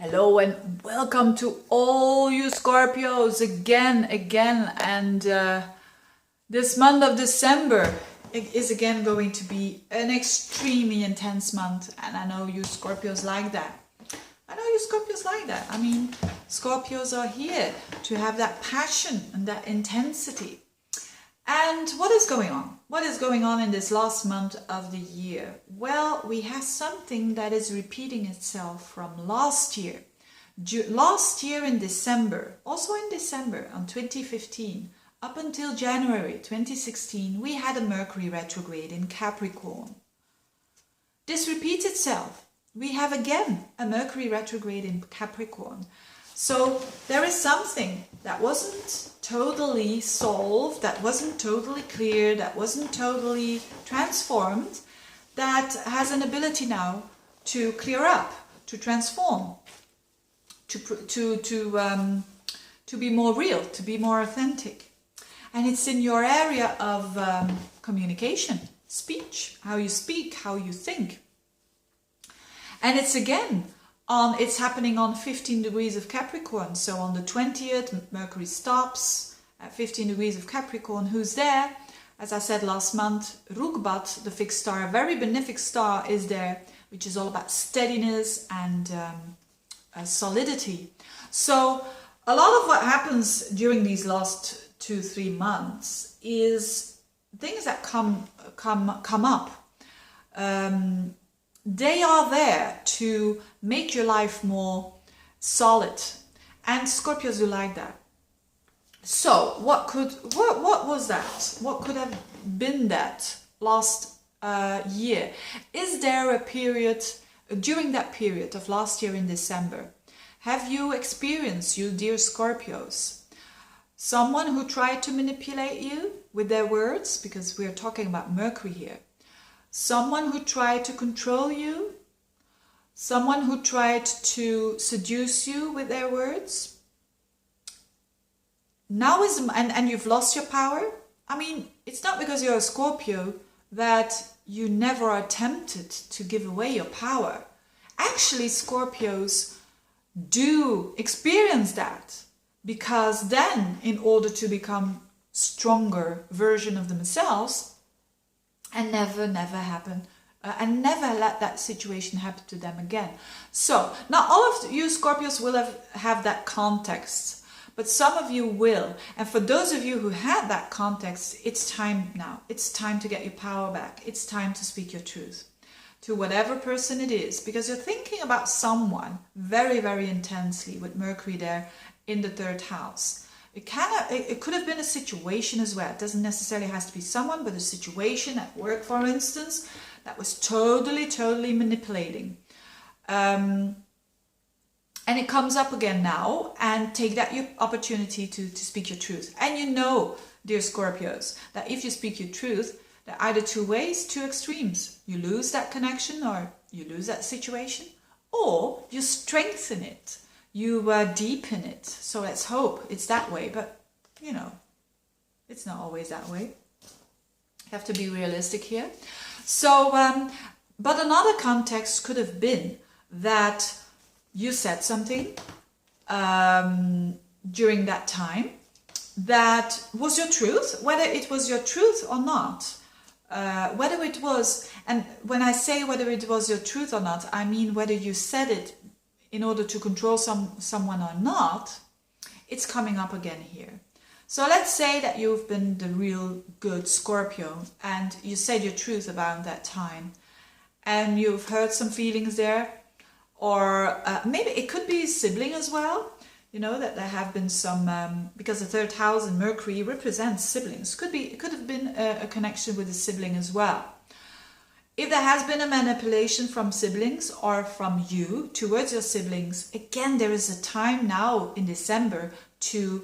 Hello and welcome to all you Scorpios again, and this month of December is again going to be an extremely intense month, and I know you Scorpios like that. I mean, Scorpios are here to have that passion and that intensity. And what is going on? What is going on in this last month of the year? Well, we have something that is repeating itself from last year. Last year in December, also in December on 2015, up until January 2016, we had a Mercury retrograde in Capricorn. This repeats itself. We have again a Mercury retrograde in Capricorn. So there is something that wasn't totally solved, that wasn't totally clear, that wasn't totally transformed, that has an ability now to clear up, to transform, to be more real, to be more authentic. And it's in your area of communication, speech, how you speak, how you think. And it's again it's happening on 15 degrees of Capricorn. So on the 20th, Mercury stops at 15 degrees of Capricorn. Who's there? As I said last month, Rukbat, the fixed star, a very benefic star, is there, which is all about steadiness and solidity. So a lot of what happens during these last 2-3 months is things that come up. They are there to make your life more solid, and Scorpios do like that. So what was that? What could have been that last year? Is there a period during that period of last year in December? Have you experienced, you dear Scorpios, someone who tried to manipulate you with their words? Because we are talking about Mercury here. Someone who tried to control you, someone who tried to seduce you with their words. Now and you've lost your power. I mean, it's not because you're a Scorpio that you never are tempted to give away your power. Actually, Scorpios do experience that, because then, in order to become stronger version of themselves, and never happen, and never let that situation happen to them again. So, not all of you Scorpios will have that context, but some of you will. And for those of you who had that context, it's time now. It's time to get your power back. It's time to speak your truth to whatever person it is, because you're thinking about someone very, very intensely with Mercury there in the 3rd house. It could have been a situation as well. It doesn't necessarily have to be someone, but a situation at work, for instance, that was totally manipulating. And it comes up again now, and take that opportunity to speak your truth. And you know, dear Scorpios, that if you speak your truth, there are either 2 ways, 2 extremes. You lose that connection, or you lose that situation, or you strengthen it. You deepen it. So let's hope it's that way. But, you know, it's not always that way. You have to be realistic here. So, but another context could have been that you said something during that time that was your truth, whether it was your truth or not. Whether it was, and when I say whether it was your truth or not, I mean whether you said it in order to control someone or not. It's coming up again here. So let's say that you've been the real good Scorpio and you said your truth about that time, and you've hurt some feelings there, or maybe it could be sibling as well. You know, that there have been some, because the 3rd house in Mercury represents siblings. It could have been a connection with a sibling as well. If there has been a manipulation from siblings or from you towards your siblings, again, there is a time now in December to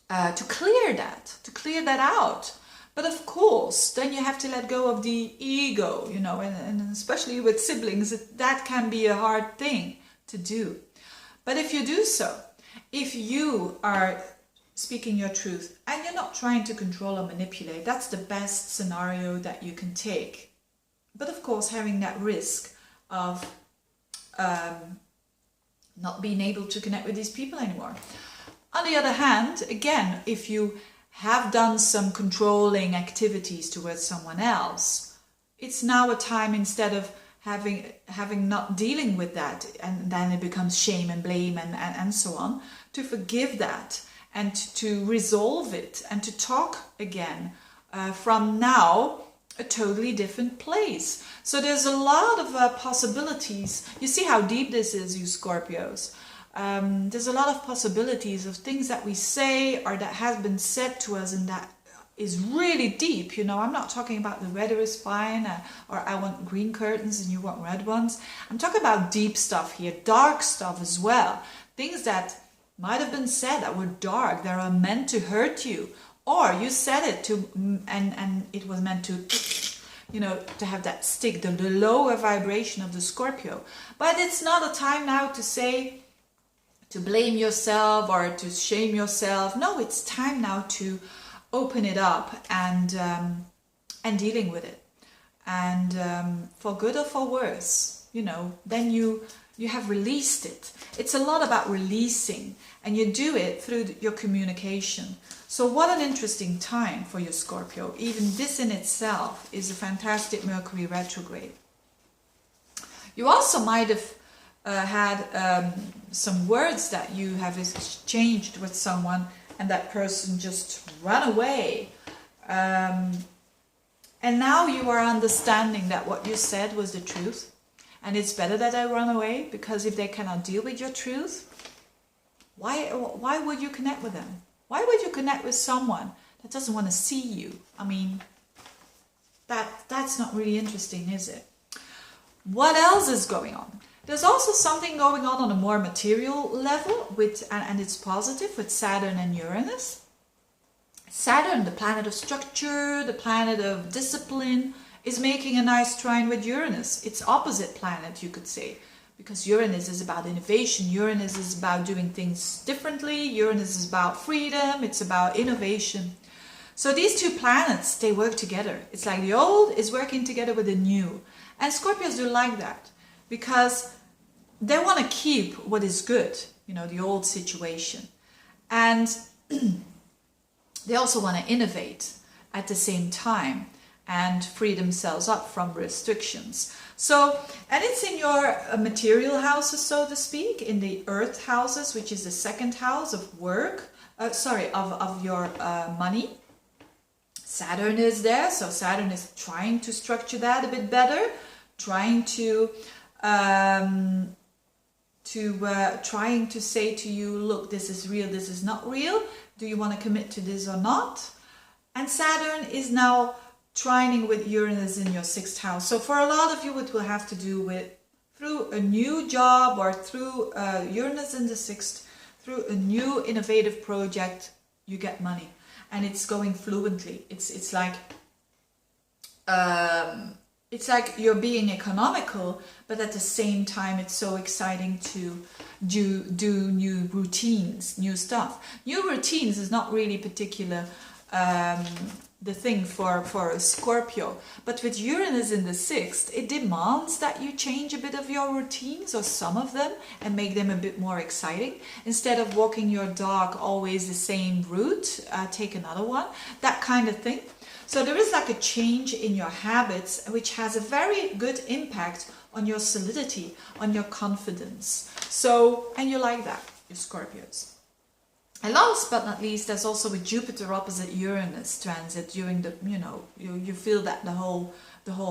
clear that out. But of course, then you have to let go of the ego, you know, and especially with siblings, that can be a hard thing to do. But if you do so, if you are speaking your truth and you're not trying to control or manipulate, that's the best scenario that you can take. But of course, having that risk of not being able to connect with these people anymore. On the other hand, again, if you have done some controlling activities towards someone else, it's now a time, instead of having not dealing with that, and then it becomes shame and blame and so on, to forgive that and to resolve it and to talk again from now a totally different place. So there's a lot of possibilities. You see how deep this is, you Scorpios. There's a lot of possibilities of things that we say or that has been said to us and that is really deep. You know, I'm not talking about the weather is fine or I want green curtains and you want red ones. I'm talking about deep stuff here, dark stuff as well. Things that might have been said that were dark, that are meant to hurt you, or you said it to and it was meant to, you know, to have that stick, the lower vibration of the Scorpio. But it's not a time now to say, to blame yourself or to shame yourself. No, it's time now to open it up and dealing with it, and for good or for worse, you know, then you have released it. It's a lot about releasing, and you do it through your communication. So what an interesting time for your Scorpio. Even this in itself is a fantastic Mercury retrograde. You also might have had some words that you have exchanged with someone, and that person just ran away. And now you are understanding that what you said was the truth. And it's better that I run away, because if they cannot deal with your truth, why would you connect with them? Why would you connect with someone that doesn't want to see you? I mean, that's not really interesting, is it? What else is going on? There's also something going on a more material level, and it's positive, with Saturn and Uranus. Saturn, the planet of structure, the planet of discipline, is making a nice trine with Uranus. It's opposite planet, you could say, because Uranus is about innovation. Uranus is about doing things differently. Uranus is about freedom. It's about innovation. So these two planets, they work together. It's like the old is working together with the new. And Scorpios do like that, because they want to keep what is good, you know, the old situation. And they also want to innovate at the same time and free themselves up from restrictions. So, and it's in your material houses, so to speak, in the earth houses, which is the second house of work, of your money. Saturn is there, so Saturn is trying to structure that a bit better, trying to say to you, look, this is real, this is not real. Do you want to commit to this or not? And Saturn is now trining with Uranus in your sixth house. So for a lot of you, it will have to do with through a new job or through Uranus in the sixth, through a new innovative project, you get money, and it's going fluently. It's like you're being economical, but at the same time, it's so exciting to do new routines, new stuff. New routines is not really particular the thing for a Scorpio, but with Uranus in the sixth, it demands that you change a bit of your routines, or some of them, and make them a bit more exciting. Instead of walking your dog always the same route, take another one, that kind of thing. So there is like a change in your habits, which has a very good impact on your solidity, on your confidence. So, and you like that, you Scorpios. And last but not least, there's also a Jupiter opposite Uranus transit during the, you feel that the whole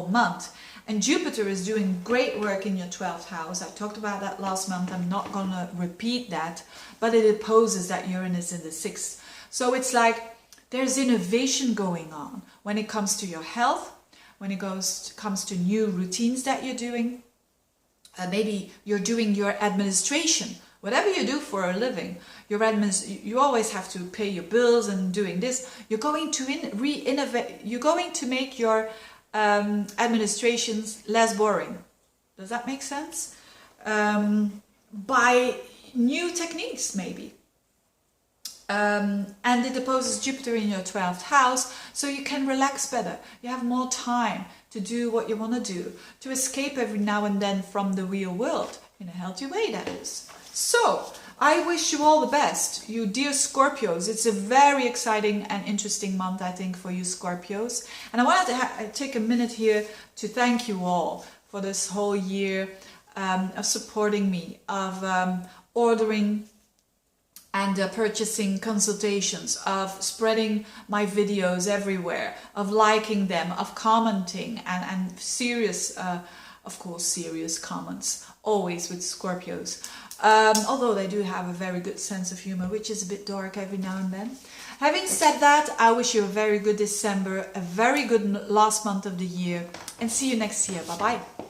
month. And Jupiter is doing great work in your 12th house. I talked about that last month. I'm not going to repeat that, but it opposes that Uranus in the 6th. So it's like there's innovation going on when it comes to your health, when it comes to new routines that you're doing. Maybe you're doing your administration. Whatever you do for a living, you always have to pay your bills and doing this. You're going to re-innovate. You're going to make your administrations less boring. Does that make sense? By new techniques, maybe. And it opposes Jupiter in your 12th house, so you can relax better. You have more time to do what you want to do, to escape every now and then from the real world. in a healthy way, that is. So, I wish you all the best, you dear Scorpios. It's a very exciting and interesting month, I think, for you Scorpios. And I wanted to take a minute here to thank you all for this whole year of supporting me, of ordering and purchasing consultations, of spreading my videos everywhere, of liking them, of commenting, and serious, of course, serious comments, always with Scorpios. Although they do have a very good sense of humor, which is a bit dark every now and then. Having said that, I wish you a very good December, a very good last month of the year, and see you next year. Bye-bye.